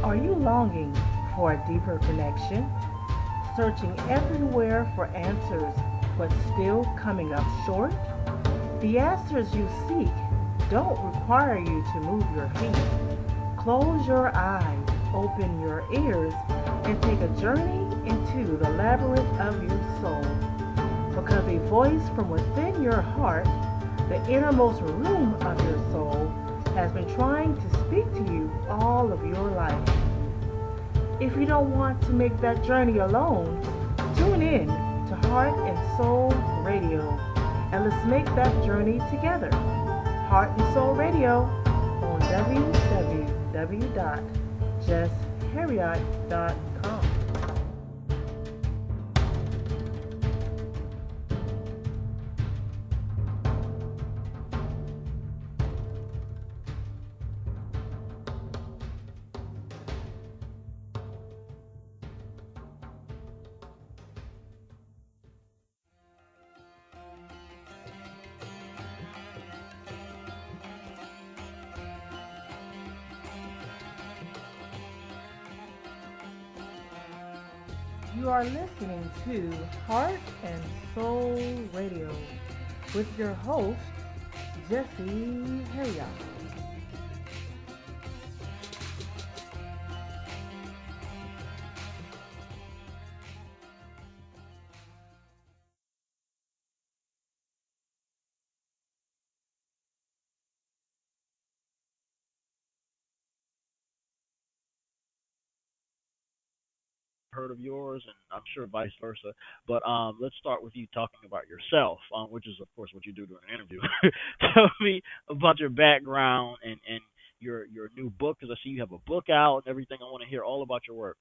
Are you longing for a deeper connection? Searching everywhere for answers, but still coming up short? The answers you seek don't require you to move your feet. Close your eyes, open your ears, and take a journey into the labyrinth of your soul. Because a voice from within your heart, the innermost room of your soul, has been trying to speak to you all of your life. If you don't want to make that journey alone, tune in to Heart and Soul Radio and let's make that journey together. Heart and Soul Radio on www.jessherriott.com. You are listening to Heart and Soul Radio with your host, Jessita Herriott. Heard of yours, and I'm sure vice versa. But let's start with you talking about yourself, which is of course what you do during an interview. Tell me about your background and your new book, because I see you have a book out and everything. I want to hear all about your work.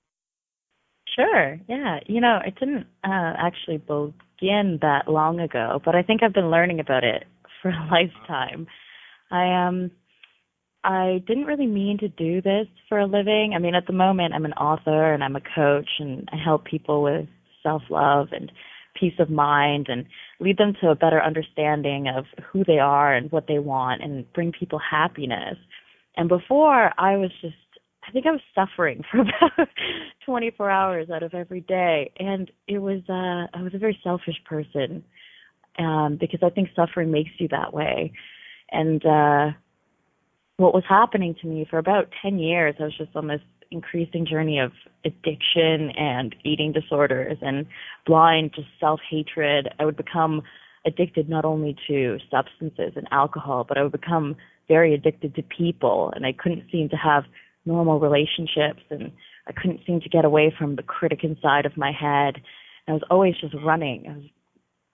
Sure. Yeah. It didn't actually begin that long ago, but I think I've been learning about it for a lifetime. I didn't really mean to do this for a living. I mean, at the moment, I'm an author and I'm a coach, and I help people with self-love and peace of mind and lead them to a better understanding of who they are and what they want and bring people happiness. And before, I think I was suffering for about 24 hours out of every day. And I was a very selfish person, because I think suffering makes you that way. And, what was happening to me for about 10 years, I was just on this increasing journey of addiction and eating disorders and blind just self-hatred. I would become addicted not only to substances and alcohol, but I would become very addicted to people, and I couldn't seem to have normal relationships, and I couldn't seem to get away from the critic inside of my head. And I was always just running. I was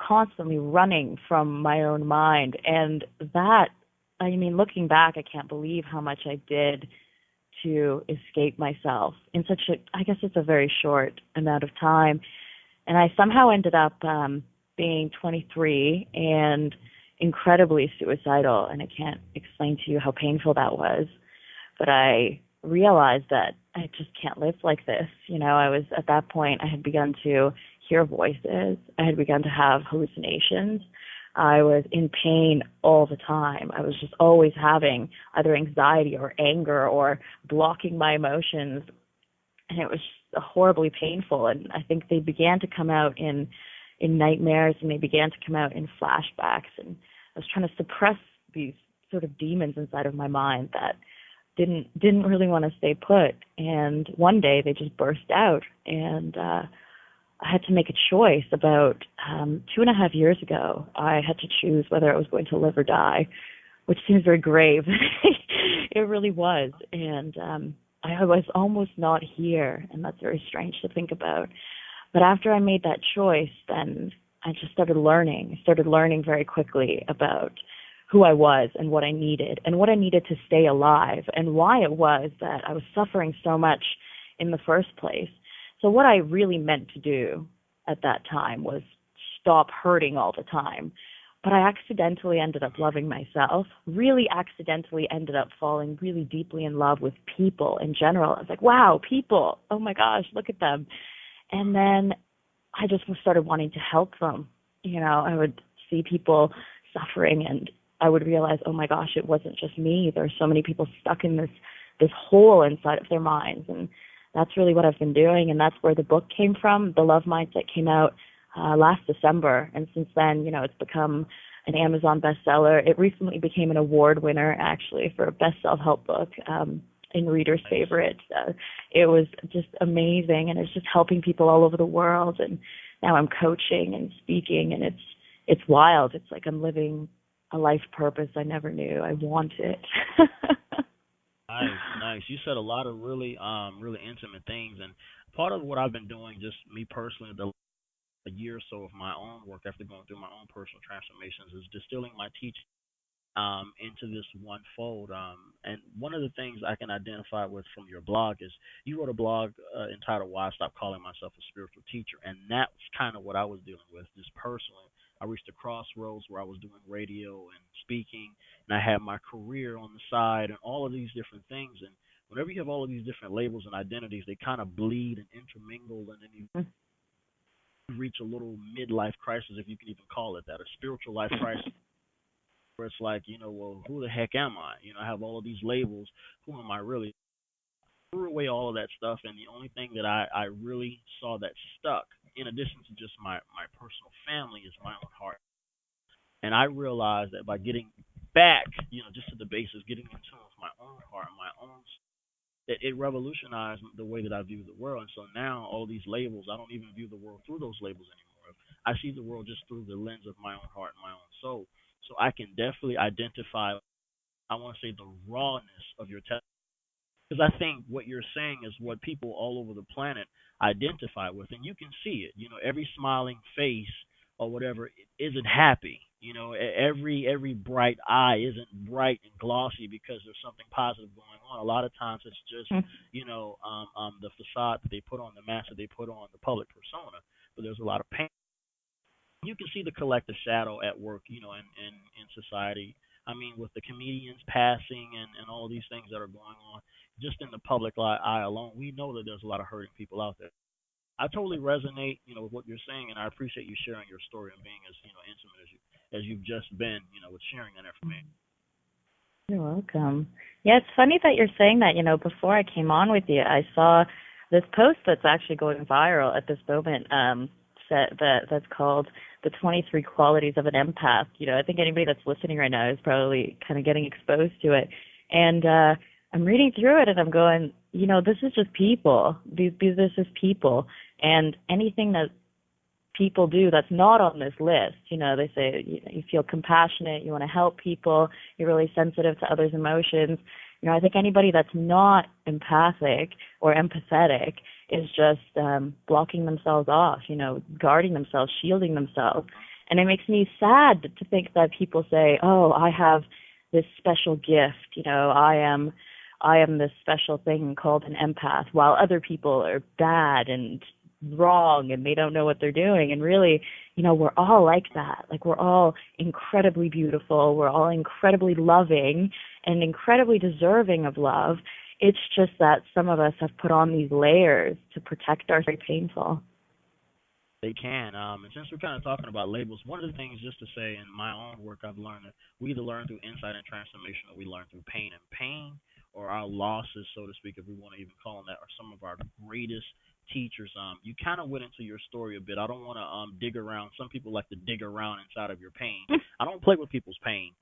constantly running from my own mind, and looking back, I can't believe how much I did to escape myself in I guess it's a very short amount of time. And I somehow ended up being 23 and incredibly suicidal, and I can't explain to you how painful that was. But I realized that I just can't live like this. At that point, I had begun to hear voices. I had begun to have hallucinations. I was in pain all the time. I was just always having either anxiety or anger or blocking my emotions. And it was horribly painful. And I think they began to come out in nightmares, and they began to come out in flashbacks. And I was trying to suppress these sort of demons inside of my mind that didn't really want to stay put. And one day they just burst out. And I had to make a choice about 2.5 years ago. I had to choose whether I was going to live or die, which seems very grave. It really was. And I was almost not here, and that's very strange to think about. But after I made that choice, then I just started learning. I started learning very quickly about who I was and what I needed to stay alive, and why it was that I was suffering so much in the first place. So what I really meant to do at that time was stop hurting all the time. But I accidentally ended up loving myself, really accidentally ended up falling really deeply in love with people in general. I was like, wow, people, oh my gosh, look at them. And then I just started wanting to help them. I would see people suffering, and I would realize, oh my gosh, it wasn't just me. There are so many people stuck in this this hole inside of their minds. And that's really what I've been doing, and that's where the book came from. The Love Mindset came out last December, and since then, it's become an Amazon bestseller. It recently became an award winner, actually, for a best self-help book in Reader's Favorite. It was just amazing, and it's just helping people all over the world. And now I'm coaching and speaking, and it's wild. It's like I'm living a life purpose I never knew I wanted. Nice. You said a lot of really intimate things, and part of what I've been doing, just me personally, a year or so of my own work after going through my own personal transformations, is distilling my teaching into this one fold. And one of the things I can identify with from your blog is you wrote a blog entitled "Why I Stopped Calling Myself a Spiritual Teacher," and that's kind of what I was dealing with, just personally. I reached a crossroads where I was doing radio and speaking, and I had my career on the side and all of these different things. And whenever you have all of these different labels and identities, they kind of bleed and intermingle, and then you reach a little midlife crisis, if you can even call it that, a spiritual life crisis, where it's like, well, who the heck am I? I have all of these labels. Who am I really? I threw away all of that stuff, and the only thing that I really saw that stuck, in addition to just my personal family, is my own heart. And I realized that by getting back, just to the basics, getting in tune with my own heart, my own, it revolutionized the way that I view the world. And so now all these labels, I don't even view the world through those labels anymore. I see the world just through the lens of my own heart and my own soul. So I can definitely identify, I want to say, the rawness of your testimony. Because I think what you're saying is what people all over the planet identify with, and you can see it. Every smiling face or whatever isn't happy. Every bright eye isn't bright and glossy because there's something positive going on. A lot of times it's just the facade that they put on, the mask that they put on, the public persona. But there's a lot of pain. You can see the collective shadow at work, in society. I mean, with the comedians passing and all of these things that are going on, just in the public eye alone, we know that there's a lot of hurting people out there. I totally resonate, with what you're saying, and I appreciate you sharing your story and being as, intimate as you've just been, with sharing that information. You're welcome. Yeah, it's funny that you're saying that. Before I came on with you, I saw this post that's actually going viral at this moment. That's called "The 23 Qualities of an Empath." I think anybody that's listening right now is probably kind of getting exposed to it. And I'm reading through it and I'm going, this is just people. This is people. And anything that people do that's not on this list, they say you feel compassionate, you want to help people, you're really sensitive to others' emotions. I think anybody that's not empathic or empathetic is just blocking themselves off, guarding themselves, shielding themselves. And it makes me sad to think that people say, oh, I have this special gift, I am this special thing called an empath, while other people are bad and wrong and they don't know what they're doing. And really, we're all like that. Like, we're all incredibly beautiful. We're all incredibly loving and incredibly deserving of love. It's just that some of us have put on these layers to protect our very painful. They can. And since we're kind of talking about labels, one of the things, just to say, in my own work, I've learned that we either learn through insight and transformation, or we learn through pain. And pain, or our losses, so to speak, if we want to even call them that, are some of our greatest teachers. You kind of went into your story a bit. I don't want to dig around. Some people like to dig around inside of your pain. I don't play with people's pain.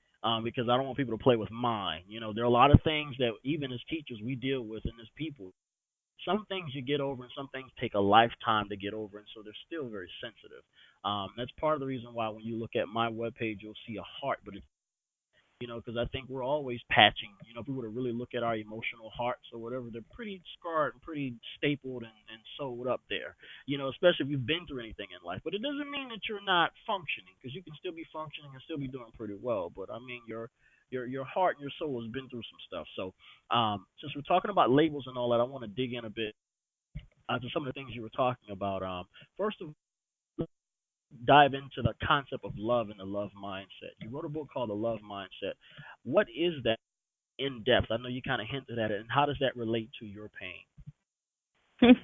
Because I don't want people to play with mine. There are a lot of things that even as teachers we deal with, and as people, some things you get over and some things take a lifetime to get over, and so they're still very sensitive. That's part of the reason why when you look at my webpage, you'll see a heart, but it's, because I think we're always patching. If we were to really look at our emotional hearts or whatever, they're pretty scarred and pretty stapled and sewed up there, especially if you've been through anything in life. But it doesn't mean that you're not functioning, because you can still be functioning and still be doing pretty well. But, I mean, your heart and your soul has been through some stuff. So since we're talking about labels and all that, I want to dig in a bit to some of the things you were talking about. First of all, dive into the concept of love and the love mindset. You wrote a book called The Love Mindset. What is that in depth? I know you kind of hinted at it, and how does that relate to your pain?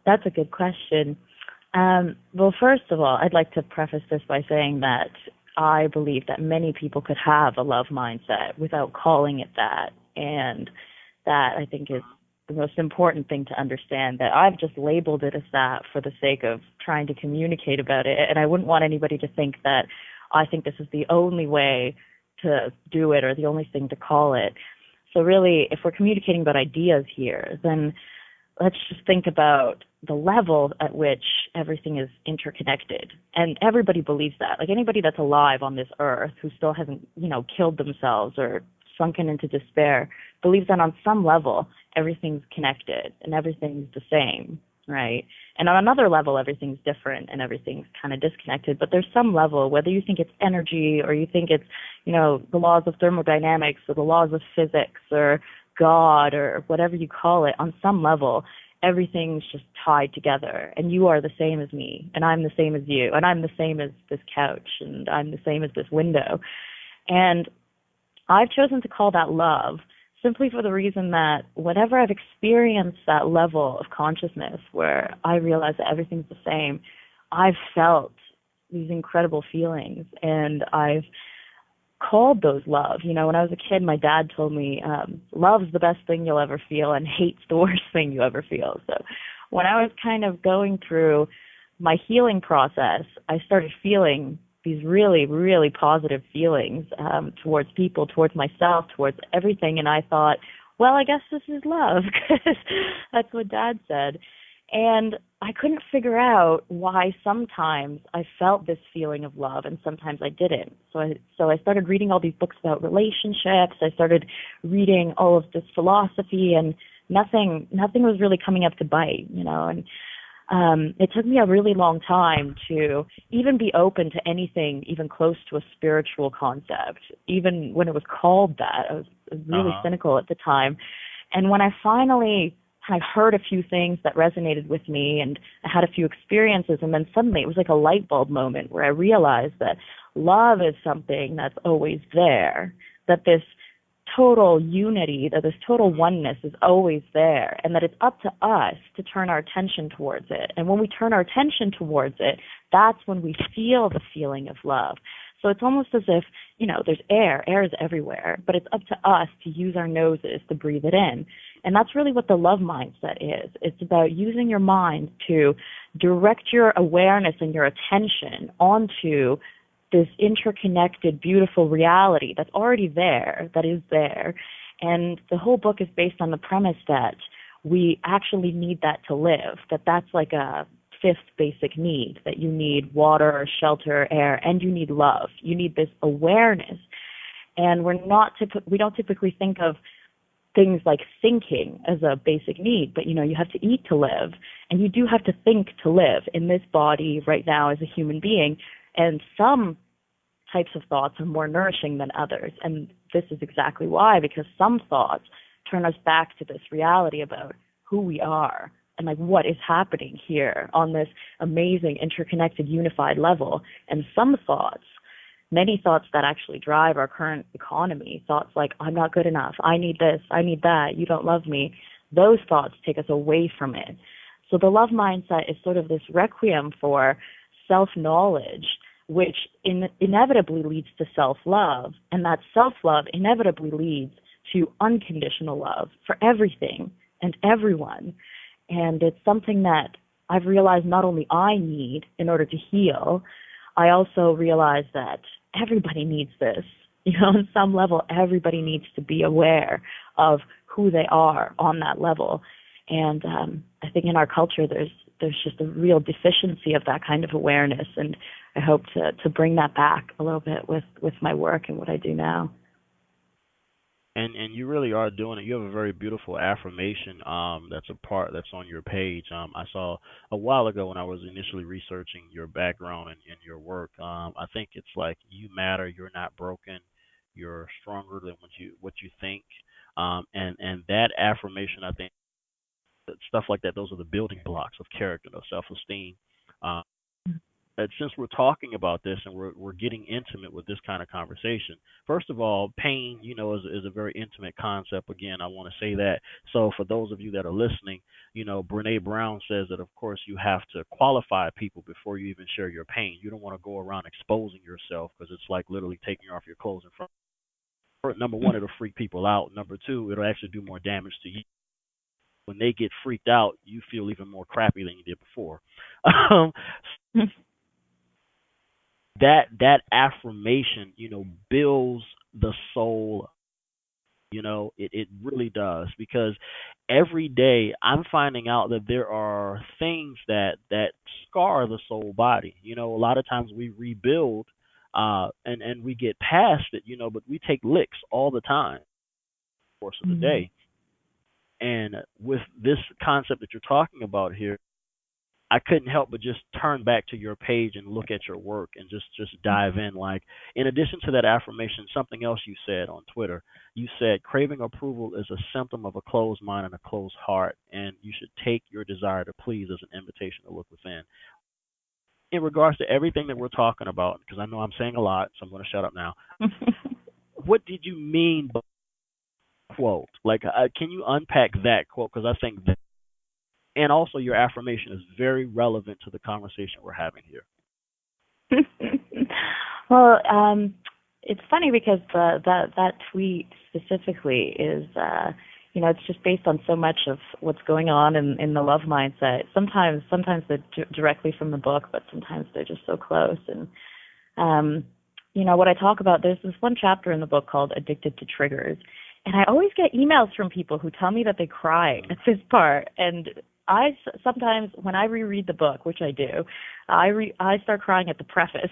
That's a good question. Well, first of all, I'd like to preface this by saying that I believe that many people could have a love mindset without calling it that. And That I think is the most important thing to understand, that I've just labeled it as that for the sake of trying to communicate about it. And I wouldn't want anybody to think that I think this is the only way to do it or the only thing to call it. So really, if we're communicating about ideas here, then let's just think about the level at which everything is interconnected. And everybody believes that. Like anybody that's alive on this earth who still hasn't, killed themselves or sunken into despair believes that on some level everything's connected and everything's the same, right? And on another level everything's different and everything's kind of disconnected. But there's some level, whether you think it's energy or you think it's, the laws of thermodynamics or the laws of physics or God or whatever you call it, on some level everything's just tied together, and you are the same as me, and I'm the same as you, and I'm the same as this couch, and I'm the same as this window. And I've chosen to call that love simply for the reason that whenever I've experienced that level of consciousness where I realize that everything's the same, I've felt these incredible feelings, and I've called those love. When I was a kid, my dad told me, love's the best thing you'll ever feel and hate's the worst thing you ever feel. So when I was kind of going through my healing process, I started feeling these really, really positive feelings towards people, towards myself, towards everything. And I thought, well, I guess this is love, because that's what Dad said. And I couldn't figure out why sometimes I felt this feeling of love and sometimes I didn't. So I started reading all these books about relationships. I started reading all of this philosophy, and nothing was really coming up to bite, And it took me a really long time to even be open to anything even close to a spiritual concept. Even when it was called that, I was really cynical at the time. And when I finally I heard a few things that resonated with me, and I had a few experiences, and then suddenly it was like a light bulb moment where I realized that love is something that's always there, that this total unity, that this total oneness is always there, and that it's up to us to turn our attention towards it. And when we turn our attention towards it, that's when we feel the feeling of love. So it's almost as if, there's air is everywhere, but it's up to us to use our noses to breathe it in. And that's really what the love mindset is. It's about using your mind to direct your awareness and your attention onto this interconnected, beautiful reality that's already there, that is there. And the whole book is based on the premise that we actually need that to live, that's like a fifth basic need, that you need water, shelter, air, and you need love. You need this awareness. And we don't typically think of things like thinking as a basic need, but you have to eat to live, and you do have to think to live in this body right now as a human being. And some types of thoughts are more nourishing than others, and this is exactly why, because some thoughts turn us back to this reality about who we are and like what is happening here on this amazing interconnected unified level. And some thoughts, many thoughts that actually drive our current economy, thoughts like, I'm not good enough, I need this, I need that, you don't love me, those thoughts take us away from it. So the love mindset is sort of this requiem for self-knowledge, which inevitably leads to self-love, and that self-love inevitably leads to unconditional love for everything and everyone. And it's something that I've realized not only I need in order to heal, I also realize that everybody needs this. On some level, everybody needs to be aware of who they are on that level. And I think in our culture, there's just a real deficiency of that kind of awareness. And I hope to bring that back a little bit with my work and what I do now. And you really are doing it. You have a very beautiful affirmation that's on your page. I saw a while ago when I was initially researching your background and your work. I think it's like, you matter, you're not broken, you're stronger than what you think. And that affirmation, I think, stuff like that, those are the building blocks of character, self-esteem. Um, and since we're talking about this and we're getting intimate with this kind of conversation, first of all, pain, is a very intimate concept. Again, I want to say that. So for those of you that are listening, Brene Brown says that, of course, you have to qualify people before you even share your pain. You don't want to go around exposing yourself, because it's like literally taking off your clothes in front. Number one, it'll freak people out. Number two, it'll actually do more damage to you. When they get freaked out, you feel even more crappy than you did before. Um, that affirmation, builds the soul. It really does, because every day I'm finding out that there are things that scar the soul body. A lot of times we rebuild, and we get past it, but we take licks all the time, of course of the Mm-hmm. day. And with this concept that you're talking about here, I couldn't help but just turn back to your page and look at your work and just dive in. Like, in addition to that affirmation, something else you said on Twitter. You said craving approval is a symptom of a closed mind and a closed heart, and you should take your desire to please as an invitation to look within. In regards to everything that we're talking about, because I know I'm saying a lot, so I'm going to shut up now. What did you mean by quote? Like, can you unpack that quote? Because I think that, and also your affirmation is very relevant to the conversation we're having here. Well, it's funny because that tweet specifically is, it's just based on so much of what's going on in the love mindset. Sometimes they're directly from the book, but sometimes they're just so close. And what I talk about, there's this one chapter in the book called "Addicted to Triggers," and I always get emails from people who tell me that they cry at this part, and I sometimes, when I reread the book, which I do, I start crying at the preface.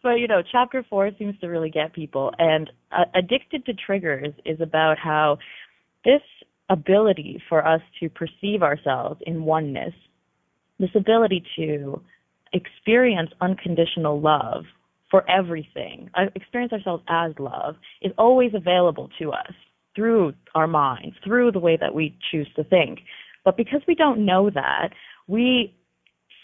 But, chapter 4 seems to really get people. And Addicted to Triggers is about how this ability for us to perceive ourselves in oneness, this ability to experience unconditional love for everything, experience ourselves as love, is always available to us through our minds, through the way that we choose to think. But because we don't know that, we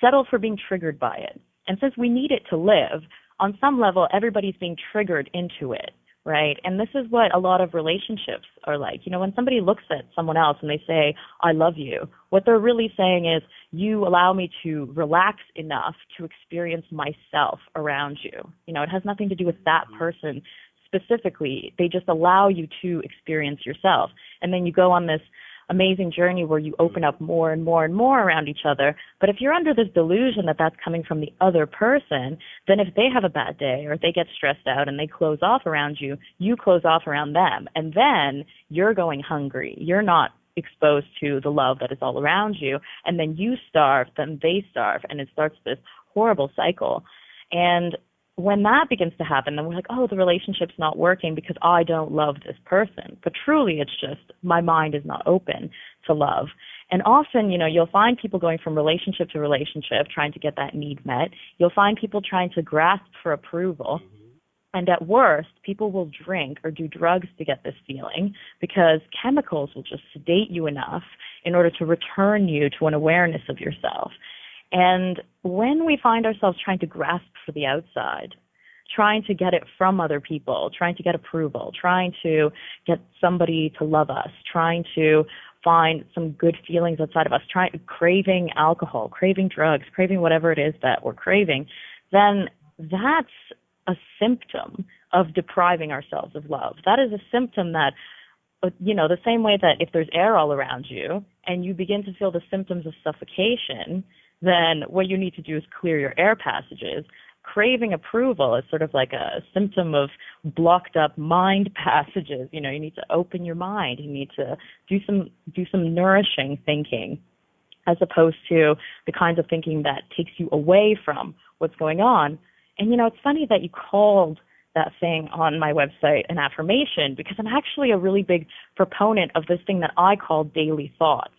settle for being triggered by it. And since we need it to live, on some level, everybody's being triggered into it, right? And this is what a lot of relationships are like. When somebody looks at someone else and they say, "I love you," what they're really saying is, "You allow me to relax enough to experience myself around you." It has nothing to do with that person specifically. They just allow you to experience yourself. And then you go on this amazing journey where you open up more and more and more around each other. But if you're under this delusion that that's coming from the other person, then if they have a bad day or if they get stressed out and they close off around you, you close off around them. And then you're going hungry. You're not exposed to the love that is all around you. And then you starve, then they starve. And it starts this horrible cycle. And when that begins to happen, then we're like, oh, the relationship's not working because I don't love this person. But truly, it's just my mind is not open to love. And often, you'll find people going from relationship to relationship trying to get that need met. You'll find people trying to grasp for approval. And at worst, people will drink or do drugs to get this feeling because chemicals will just sedate you enough in order to return you to an awareness of yourself. And when we find ourselves trying to grasp for the outside, trying to get it from other people, trying to get approval, trying to get somebody to love us, trying to find some good feelings outside of us, craving alcohol, craving drugs, craving whatever it is that we're craving, then that's a symptom of depriving ourselves of love. That is a symptom that, the same way that if there's air all around you and you begin to feel the symptoms of suffocation, then what you need to do is clear your air passages. Craving approval is sort of like a symptom of blocked up mind passages. You need to open your mind. You need to do some nourishing thinking as opposed to the kinds of thinking that takes you away from what's going on. And, it's funny that you called that thing on my website an affirmation because I'm actually a really big proponent of this thing that I call daily thoughts.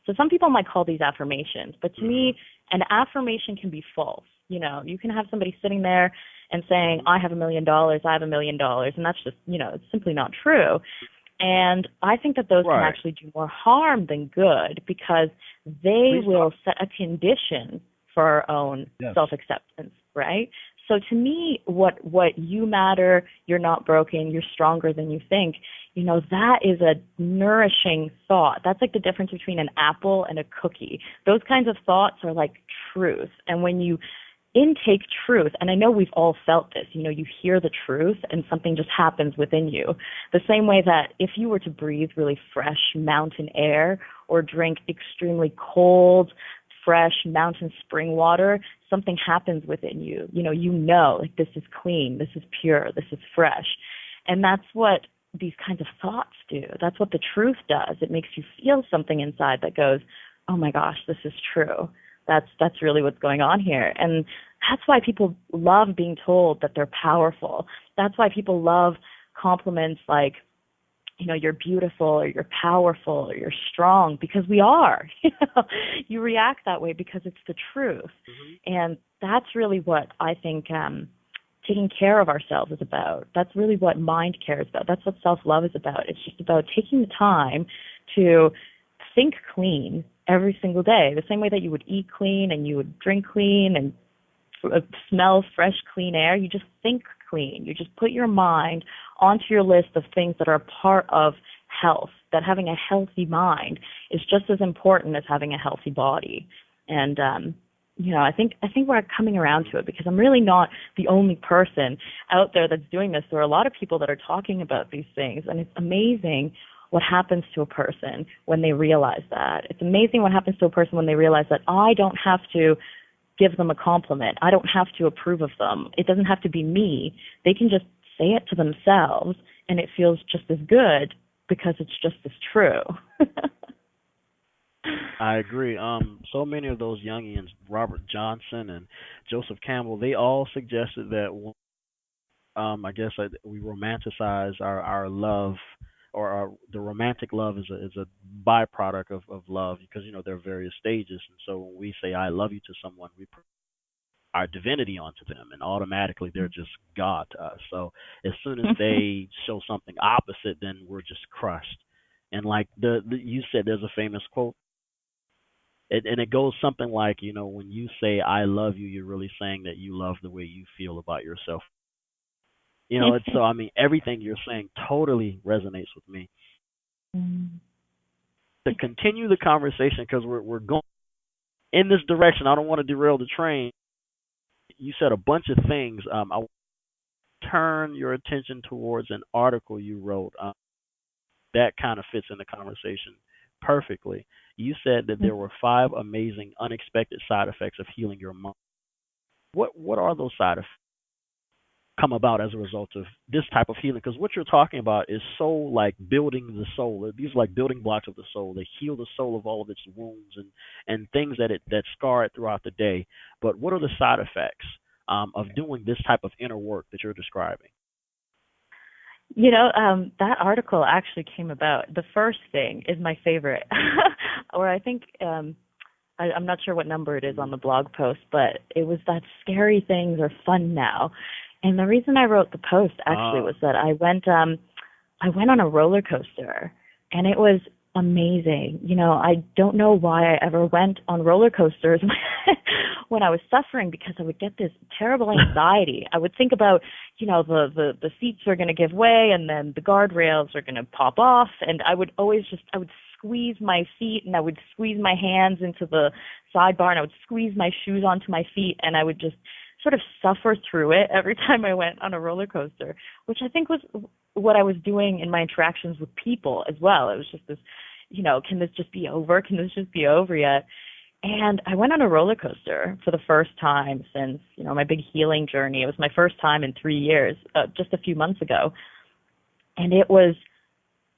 So some people might call these affirmations, but to me, an affirmation can be false. You can have somebody sitting there and saying, "I have $1 million, I have $1 million," and that's just, it's simply not true. And I think that those can actually do more harm than good because they will set a condition for our own self-acceptance, right? So to me, what you matter, you're not broken, you're stronger than you think, that is a nourishing thought. That's like the difference between an apple and a cookie. Those kinds of thoughts are like truth. And when you intake truth, and I know we've all felt this, you hear the truth and something just happens within you. The same way that if you were to breathe really fresh mountain air or drink extremely cold, fresh mountain spring water, something happens within you. Like, this is clean, this is pure, this is fresh. And that's what these kinds of thoughts do. That's what the truth does. It makes you feel something inside that goes, oh my gosh, this is true. That's really what's going on here. And that's why people love being told that they're powerful. That's why people love compliments like, you're beautiful, or you're powerful, or you're strong, because we are. You react that way because it's the truth. Mm-hmm. And that's really what I think taking care of ourselves is about. That's really what mind cares about. That's what self-love is about. It's just about taking the time to think clean every single day, the same way that you would eat clean and you would drink clean and smell fresh, clean air. You just think clean. You just put your mind onto your list of things that are a part of health, that having a healthy mind is just as important as having a healthy body. And, I think we're coming around to it, because I'm really not the only person out there that's doing this. There are a lot of people that are talking about these things, and it's amazing what happens to a person when they realize that. It's amazing what happens to a person when they realize that I don't have to give them a compliment. I don't have to approve of them. It doesn't have to be me. They can just say it to themselves, and it feels just as good because it's just as true. I agree. So many of those Jungians, Robert Johnson and Joseph Campbell, they all suggested that I guess we romanticize our love, or the romantic love is a byproduct of love, because there are various stages, and so when we say I love you to someone, we put our divinity onto them, and automatically they're just God to us. So as soon as they show something opposite, then we're just crushed. And like you said, there's a famous quote, and it goes something like, when you say I love you, you're really saying that you love the way you feel about yourself. It's so, everything you're saying totally resonates with me. To continue the conversation, because we're going in this direction, I don't want to derail the train. You said a bunch of things. I want to turn your attention towards an article you wrote that kind of fits in the conversation perfectly. You said that there were 5 amazing, unexpected side effects of healing your mind. What are those side effects come about as a result of this type of healing? Because what you're talking about is so like building the soul. These are like building blocks of the soul. They heal the soul of all of its wounds and things that scar it throughout the day. But what are the side effects of doing this type of inner work that you're describing? That article actually came about. The first thing is my favorite, or I think I'm not sure what number it is on the blog post, but it was that scary things are fun now. And the reason I wrote the post actually was that I went on a roller coaster, and it was amazing. I don't know why I ever went on roller coasters when I was suffering, because I would get this terrible anxiety. I would think about, the seats are going to give way, and then the guardrails are going to pop off, and I would squeeze my feet, and I would squeeze my hands into the sidebar, and I would squeeze my shoes onto my feet, and I would just sort of suffer through it every time I went on a roller coaster, which I think was what I was doing in my interactions with people as well. It was just this, can this just be over? Can this just be over yet? And I went on a roller coaster for the first time since, my big healing journey. It was my first time in 3 years, just a few months ago. And it was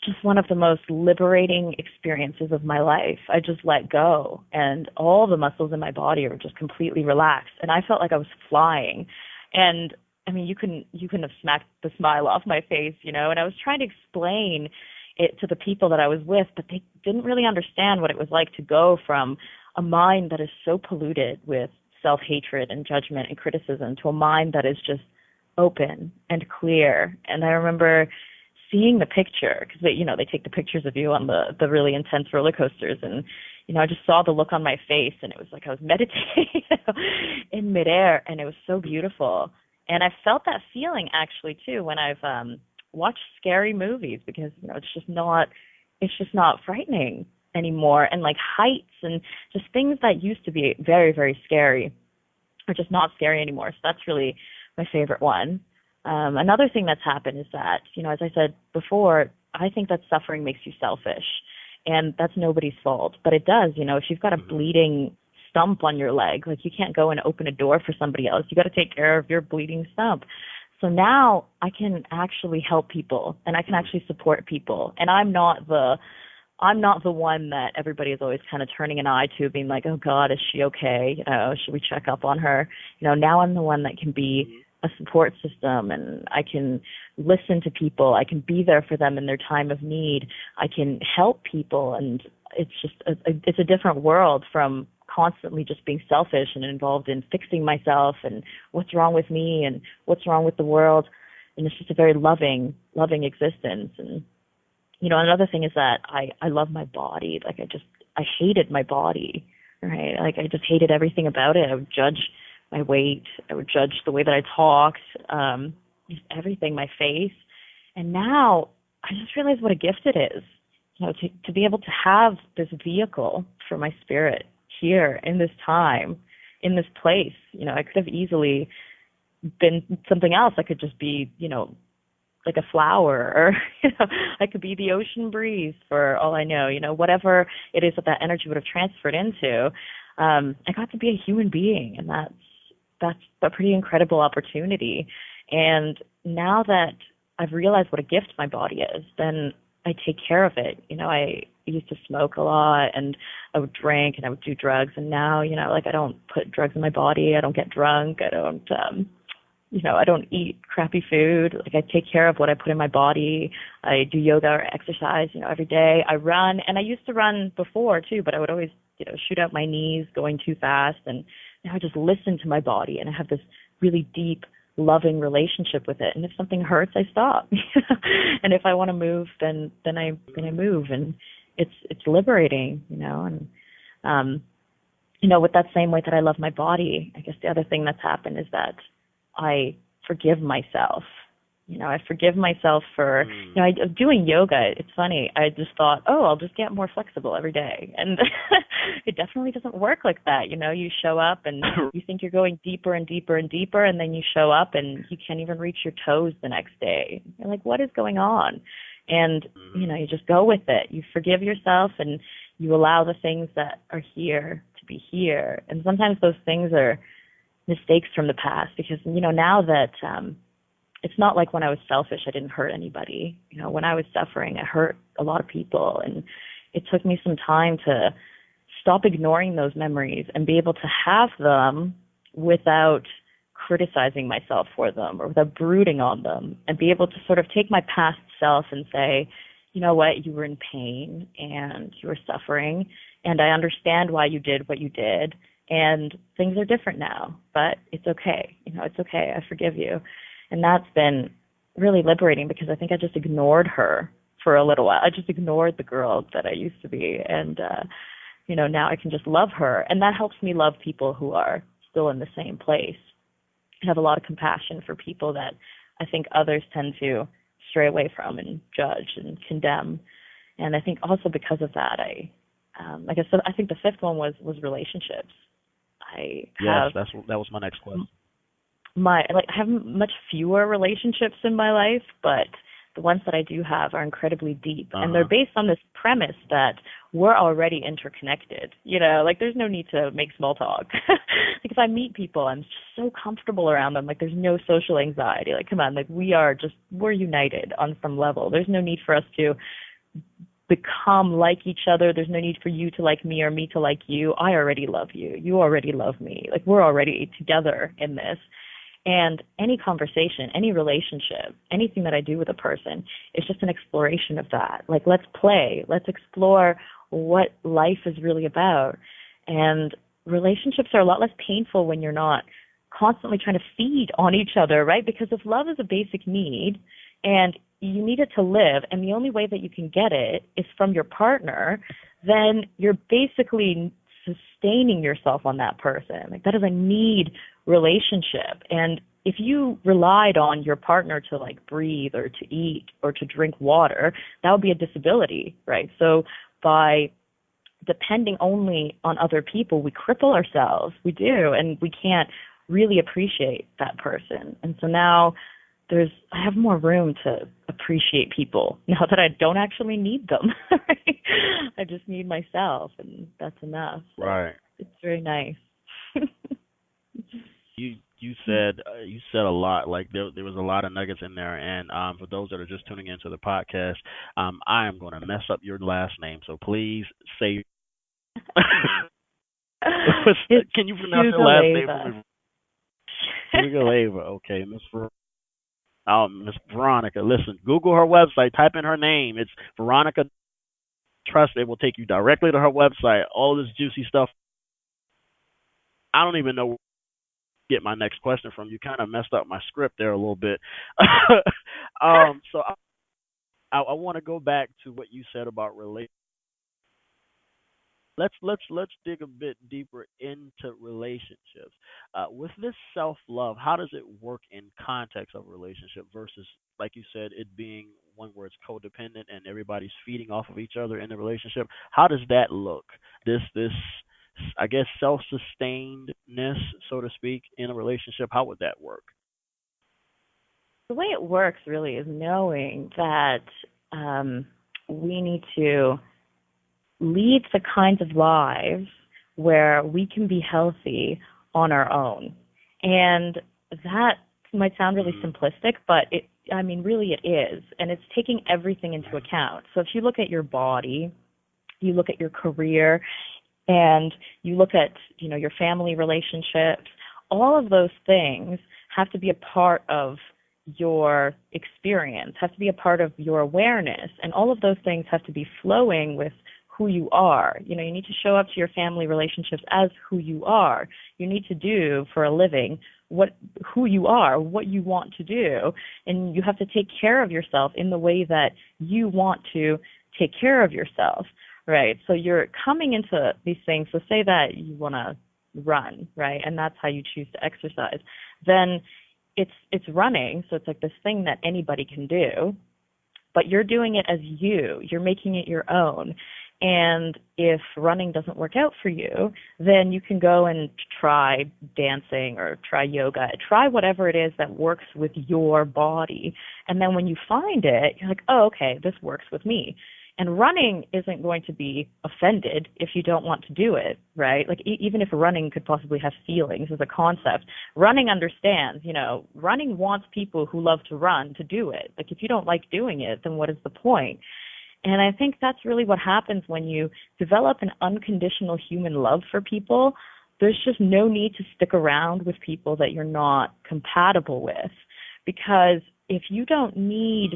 just one of the most liberating experiences of my life. I just let go, and all the muscles in my body were just completely relaxed, and I felt like I was flying. And you couldn't have smacked the smile off my face, and I was trying to explain it to the people that I was with, but they didn't really understand what it was like to go from a mind that is so polluted with self-hatred and judgment and criticism to a mind that is just open and clear. And I remember seeing the picture, because they take the pictures of you on the really intense roller coasters, and I just saw the look on my face, and it was like I was meditating in midair, and it was so beautiful. And I felt that feeling actually too when I've watched scary movies, because it's just not frightening anymore, and like heights and just things that used to be very, very scary are just not scary anymore. So that's really my favorite one. Another thing that's happened is that, as I said before, I think that suffering makes you selfish, and that's nobody's fault. But it does, if you've got a bleeding stump on your leg, like you can't go and open a door for somebody else. You got to take care of your bleeding stump. So now I can actually help people, and I can actually support people. And I'm not the one that everybody is always kind of turning an eye to, being like, oh God, is she okay? Should we check up on her? Now I'm the one that can be a support system, and I can listen to people. I can be there for them in their time of need. I can help people, and it's just it's a different world from constantly just being selfish and involved in fixing myself and what's wrong with me and what's wrong with the world. And it's just a very loving existence. And another thing is that I love my body. Like I hated my body, right? Like I just hated everything about it. I would judge my weight. I would judge the way that I talked, just everything, my face. And now I just realize what a gift it is, to be able to have this vehicle for my spirit here in this time, in this place. I could have easily been something else. I could just be, like a flower, or I could be the ocean breeze for all I know. Whatever it is that energy would have transferred into, I got to be a human being, and that's a pretty incredible opportunity. And now that I've realized what a gift my body is, then I take care of it. I used to smoke a lot, and I would drink, and I would do drugs. And now, I don't put drugs in my body. I don't get drunk. I don't, I don't eat crappy food. Like I take care of what I put in my body. I do yoga or exercise, every day. I run, and I used to run before too, but I would always, shoot out my knees going too fast. And now I just listen to my body, and I have this really deep, loving relationship with it. And if something hurts, I stop. And if I want to move, then I move. And it's liberating, and with that same way that I love my body, I guess the other thing that's happened is that I forgive myself. I forgive myself for, doing yoga. It's funny. I just thought, I'll just get more flexible every day. And it definitely doesn't work like that. You show up and you think you're going deeper and deeper and deeper, and then you show up and you can't even reach your toes the next day. You're like, what is going on? And, you just go with it. You forgive yourself, and you allow the things that are here to be here. And sometimes those things are mistakes from the past, because, now that it's not like when I was selfish, I didn't hurt anybody. When I was suffering, I hurt a lot of people, and it took me some time to stop ignoring those memories and be able to have them without criticizing myself for them or without brooding on them, and be able to sort of take my past self and say, you know what, you were in pain and you were suffering, and I understand why you did what you did, and things are different now, but it's okay. It's okay. I forgive you. And that's been really liberating, because I think I just ignored her for a little while. I just ignored the girl that I used to be. And, now I can just love her. And that helps me love people who are still in the same place. I have a lot of compassion for people that I think others tend to stray away from and judge and condemn. And I think also because of that, I think the fifth one was relationships. That was my next question. I have much fewer relationships in my life, but the ones that I do have are incredibly deep, and they're based on this premise that we're already interconnected. There's no need to make small talk. If I meet people, I'm just so comfortable around them. There's no social anxiety. Come on, we're united on some level. There's no need for us to become like each other. There's no need for you to like me or me to like you. I already love you. You already love me. We're already together in this. And any conversation, any relationship, anything that I do with a person is just an exploration of that. Let's play. Let's explore what life is really about. And relationships are a lot less painful when you're not constantly trying to feed on each other, right? Because if love is a basic need and you need it to live, and the only way that you can get it is from your partner, then you're basically sustaining yourself on that person. That is a need relationship. And if you relied on your partner to breathe or to eat or to drink water, that would be a disability, right? So by depending only on other people, we cripple ourselves. We do, and we can't really appreciate that person. And so now I have more room to appreciate people now that I don't actually need them. I just need myself, and that's enough. Right. It's very nice. You said a lot. Like there was a lot of nuggets in there. And for those that are just tuning into the podcast, I am going to mess up your last name. So please say. Can you pronounce your last name for me? Tugaleva. Okay, Miss Veronika. Listen, Google her website. Type in her name. It's Veronika. Trust it will take you directly to her website. All this juicy stuff. I don't even know where to get my next question from. You kind of messed up my script there a little bit. So I want to go back to what you said about relationships. Let's dig a bit deeper into relationships. With this self love, how does it work in context of a relationship versus, like you said, it being one where it's codependent and everybody's feeding off of each other in the relationship? How does that look? This I guess self sustainedness, so to speak, in a relationship. How would that work? The way it works really is knowing that we need to lead the kinds of lives where we can be healthy on our own. And that might sound really simplistic, but really it is. And it's taking everything into account. So if you look at your body, you look at your career, and you look at, your family relationships, all of those things have to be a part of your experience, have to be a part of your awareness. And all of those things have to be flowing with who you are. You need to show up to your family relationships as who you are. You need to do for a living who you are, what you want to do, and you have to take care of yourself in the way that you want to take care of yourself, right? So you're coming into these things. So say that you want to run, right? And that's how you choose to exercise. Then it's running, so it's like this thing that anybody can do, but you're doing it as you. You're making it your own. And if running doesn't work out for you, then you can go and try dancing or try yoga, try whatever it is that works with your body. And then when you find it, you're like, oh, okay, this works with me. And running isn't going to be offended if you don't want to do it, right? Like even if running could possibly have feelings as a concept, running understands, running wants people who love to run to do it. Like if you don't like doing it, then what is the point? And I think that's really what happens when you develop an unconditional human love for people. There's just no need to stick around with people that you're not compatible with. Because if you don't need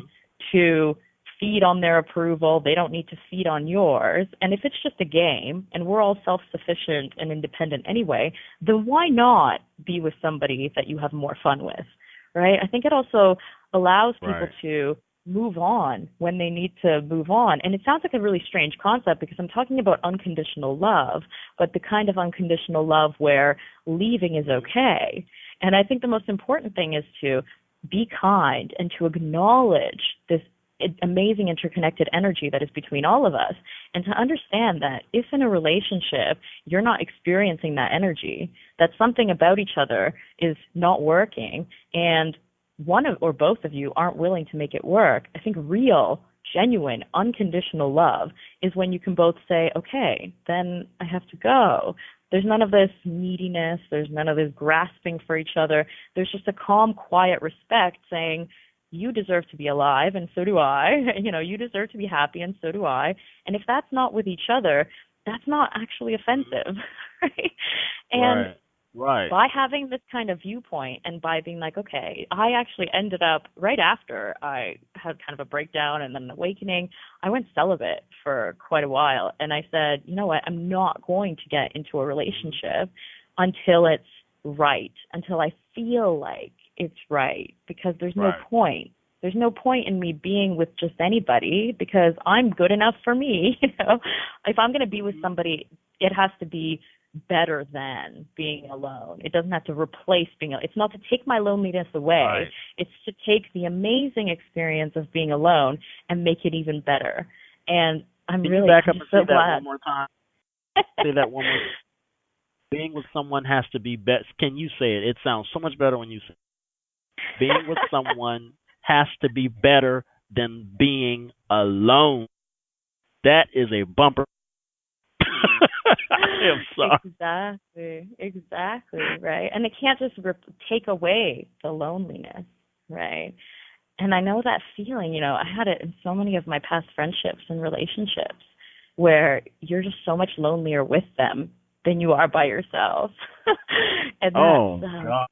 to feed on their approval, they don't need to feed on yours. And if it's just a game and we're all self-sufficient and independent anyway, then why not be with somebody that you have more fun with, right? I think it also allows people to move on when they need to move on. And it sounds like a really strange concept because I'm talking about unconditional love, but the kind of unconditional love where leaving is okay. And I think the most important thing is to be kind and to acknowledge this amazing interconnected energy that is between all of us, and to understand that if in a relationship you're not experiencing that energy, that something about each other is not working, and one of or both of you aren't willing to make it work. I think real, genuine, unconditional love is when you can both say, okay, then I have to go. There's none of this neediness. There's none of this grasping for each other. There's just a calm, quiet respect saying, you deserve to be alive, and so do I. You deserve to be happy, and so do I. And if that's not with each other, that's not actually offensive, right? And by having this kind of viewpoint and by being like, okay, I actually ended up, right after I had kind of a breakdown and then an awakening, I went celibate for quite a while. And I said, you know what, I'm not going to get into a relationship until it's right, until I feel like it's right, because there's no point. There's no point in me being with just anybody because I'm good enough for me. If I'm going to be with somebody, it has to be better than being alone. It doesn't have to replace being alone. It's not to take my loneliness away. It's to take the amazing experience of being alone and make it even better. And I'm Can really you back up and so say glad. that one more time? Say that one more time. Being with someone has to be best. Can you say it? It sounds so much better when you say it. Being with someone has to be better than being alone. That is a bumper. I am sorry. Exactly, right? And it can't just take away the loneliness, right? And I know that feeling, I had it in so many of my past friendships and relationships where you're just so much lonelier with them than you are by yourself. And Oh that's God.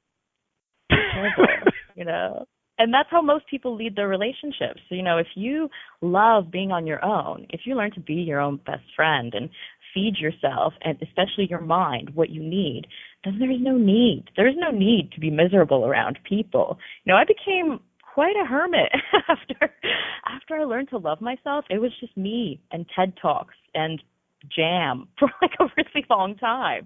terrible. And that's how most people lead their relationships. So, if you love being on your own, if you learn to be your own best friend and feed yourself and especially your mind what you need, then there's no need. There's no need to be miserable around people. I became quite a hermit after I learned to love myself. It was just me and TED Talks and jam for like a really long time.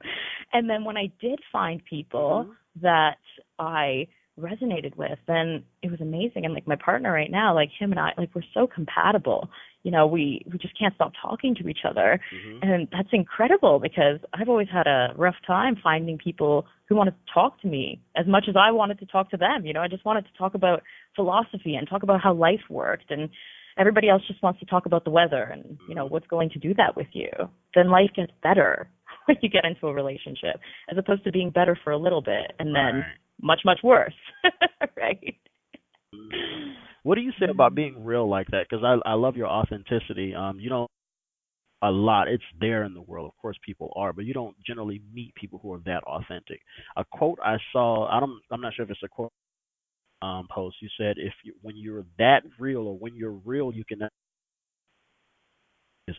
And then when I did find people that I resonated with, then it was amazing. And like my partner right now, like him and I, like we're so compatible. We just can't stop talking to each other. And that's incredible because I've always had a rough time finding people who wanted to talk to me as much as I wanted to talk to them. I just wanted to talk about philosophy and talk about how life worked, and everybody else just wants to talk about the weather and, what's going to do that with you. Then life gets better when you get into a relationship, as opposed to being better for a little bit and then much, much worse, right? What do you say about being real like that? Because I love your authenticity. You don't a lot. It's there in the world. Of course, people are, but you don't generally meet people who are that authentic. A quote I saw. I'm not sure if it's a quote post. You said when you're that real, or when you're real, you can is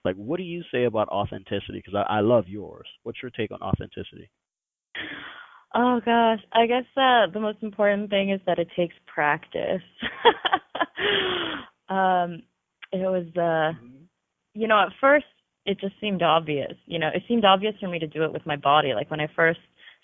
like. What do you say about authenticity? Because I love yours. What's your take on authenticity? Oh gosh, I guess the most important thing is that it takes practice. It was, at first it just seemed obvious. It seemed obvious for me to do it with my body. Like when I first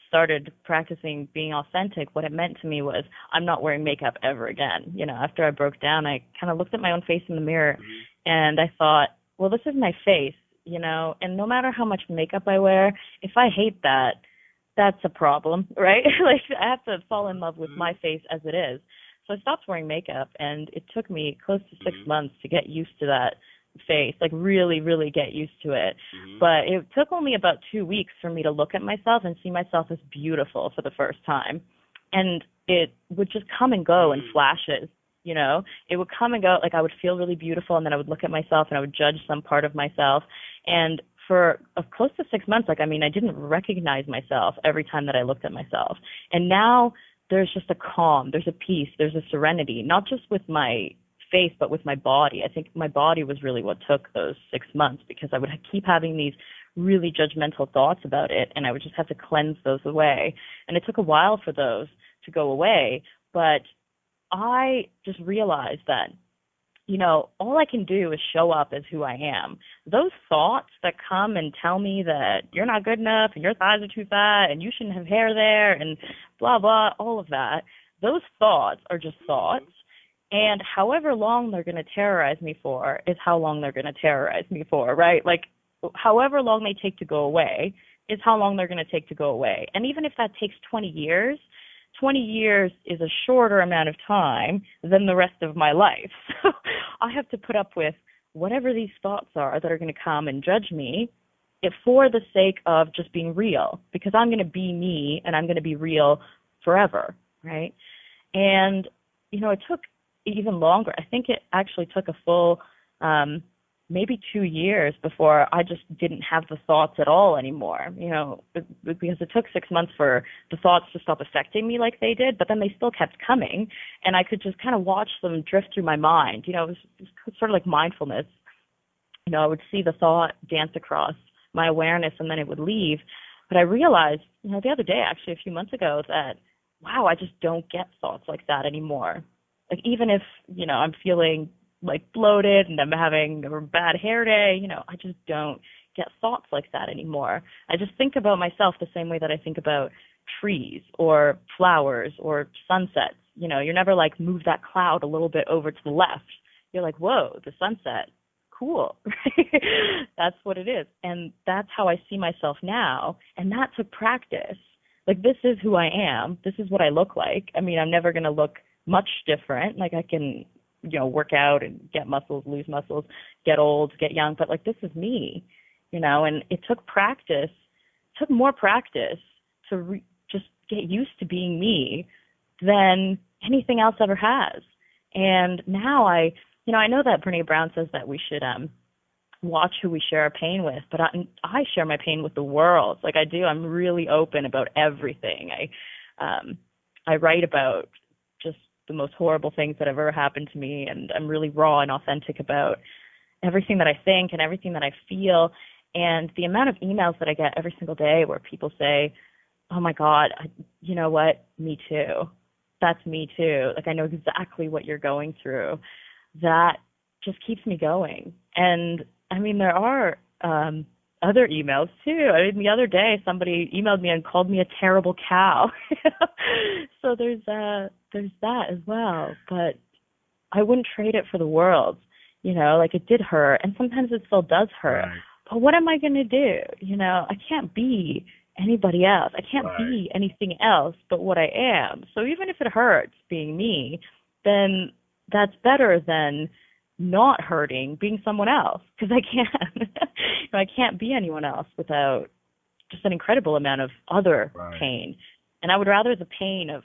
started practicing being authentic, what it meant to me was I'm not wearing makeup ever again. After I broke down, I kind of looked at my own face in the mirror and I thought, well, this is my face, and no matter how much makeup I wear, if I hate that, that's a problem, right? Like I have to fall in love with my face as it is. So I stopped wearing makeup, and it took me close to 6 months to get used to that face, like really, really get used to it. But it took only about 2 weeks for me to look at myself and see myself as beautiful for the first time. And it would just come and go in flashes, It would come and go, like I would feel really beautiful, and then I would look at myself and I would judge some part of myself. And for close to 6 months, I didn't recognize myself every time that I looked at myself. And now there's just a calm, there's a peace, there's a serenity, not just with my face, but with my body. I think my body was really what took those 6 months, because I would keep having these really judgmental thoughts about it, and I would just have to cleanse those away. And it took a while for those to go away, but I just realized that all I can do is show up as who I am. Those thoughts that come and tell me that you're not good enough and your thighs are too fat and you shouldn't have hair there and blah, blah, all of that, those thoughts are just thoughts. And however long they're going to terrorize me for is how long they're going to terrorize me for, right? Like, however long they take to go away is how long they're going to take to go away. And even if that takes 20 years, 20 years is a shorter amount of time than the rest of my life. So I have to put up with whatever these thoughts are that are going to come and judge me for the sake of just being real, because I'm going to be me and I'm going to be real forever, right? And, it took even longer. I think it actually took a full maybe 2 years before I just didn't have the thoughts at all anymore, because it took 6 months for the thoughts to stop affecting me like they did, but then they still kept coming, and I could just kind of watch them drift through my mind. It was sort of like mindfulness. I would see the thought dance across my awareness, and then it would leave. But I realized, the other day, actually a few months ago, that, wow, I just don't get thoughts like that anymore. Like, even if, I'm feeling like bloated and I'm having a bad hair day, I just don't get thoughts like that anymore. I just think about myself the same way that I think about trees or flowers or sunsets. You're never like, move that cloud a little bit over to the left. You're like, whoa, the sunset, cool. That's what it is. And that's how I see myself now. And that took practice. Like, this is who I am. This is what I look like. I mean, I'm never going to look much different. Like, I can, work out and get muscles, lose muscles, get old, get young. But, like, this is me, and it took practice. It took more practice to just get used to being me than anything else ever has. And now I know that Brené Brown says that we should watch who we share our pain with, but I share my pain with the world. Like, I do. I'm really open about everything. I write about just the most horrible things that have ever happened to me, and I'm really raw and authentic about everything that I think and everything that I feel. And the amount of emails that I get every single day where people say, oh my God, you know what? Me too. That's me too. Like, I know exactly what you're going through. That just keeps me going. And I mean, there are other emails too. I mean, the other day somebody emailed me and called me a terrible cow. So there's that as well. But I wouldn't trade it for the world. Like, it did hurt, and sometimes it still does hurt. Right. But what am I going to do? I can't be anybody else. I can't be anything else but what I am. So even if it hurts being me, then that's better than not hurting being someone else, because I can't. I can't be anyone else without just an incredible amount of other pain. And I would rather the pain of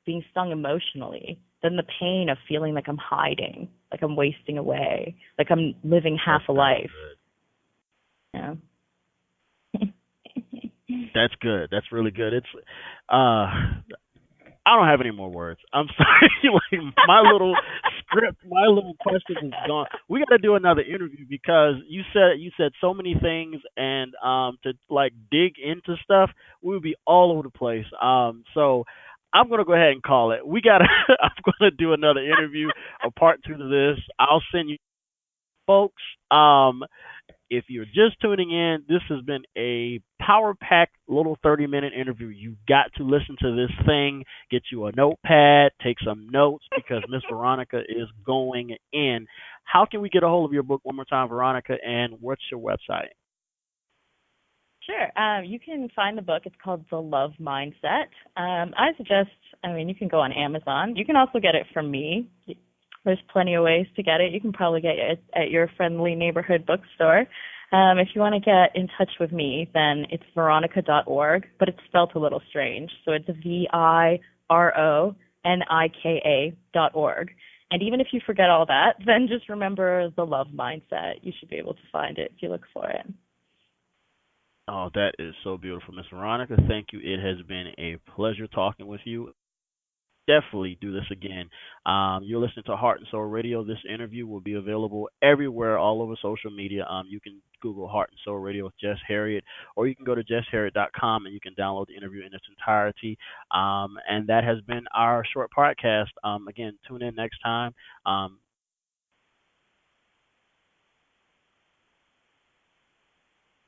being stung emotionally than the pain of feeling like I'm hiding, like I'm wasting away, like I'm living half a life. Yeah. That's good. That's really good. It's I don't have any more words. I'm sorry. Like, my little script, my little question is gone. We got to do another interview because you said so many things, and to like dig into stuff, we would be all over the place. So I'm gonna go ahead and call it. I'm gonna do another interview, a part 2 to this. I'll send you folks. If you're just tuning in, this has been a power-packed little 30-minute interview. You've got to listen to this thing, get you a notepad, take some notes, because Miss Vironika is going in. How can we get a hold of your book one more time, Vironika, and what's your website? Sure. You can find the book. It's called The Love Mindset. I suggest, you can go on Amazon. You can also get it from me. There's plenty of ways to get it. You can probably get it at your friendly neighborhood bookstore. If you want to get in touch with me, then it's Vironika.org, but it's spelled a little strange. So it's Vironika.org. And even if you forget all that, then just remember The Love Mindset. You should be able to find it if you look for it. Oh, that is so beautiful, Miss Vironika. Thank you. It has been a pleasure talking with you. Definitely do this again. You're listening to Heart and Soul Radio. This interview will be available everywhere, all over social media. You can Google Heart and Soul Radio with Jess Herriott, or you can go to jessherriott.com and you can download the interview in its entirety. And that has been our short podcast. Again, tune in next time.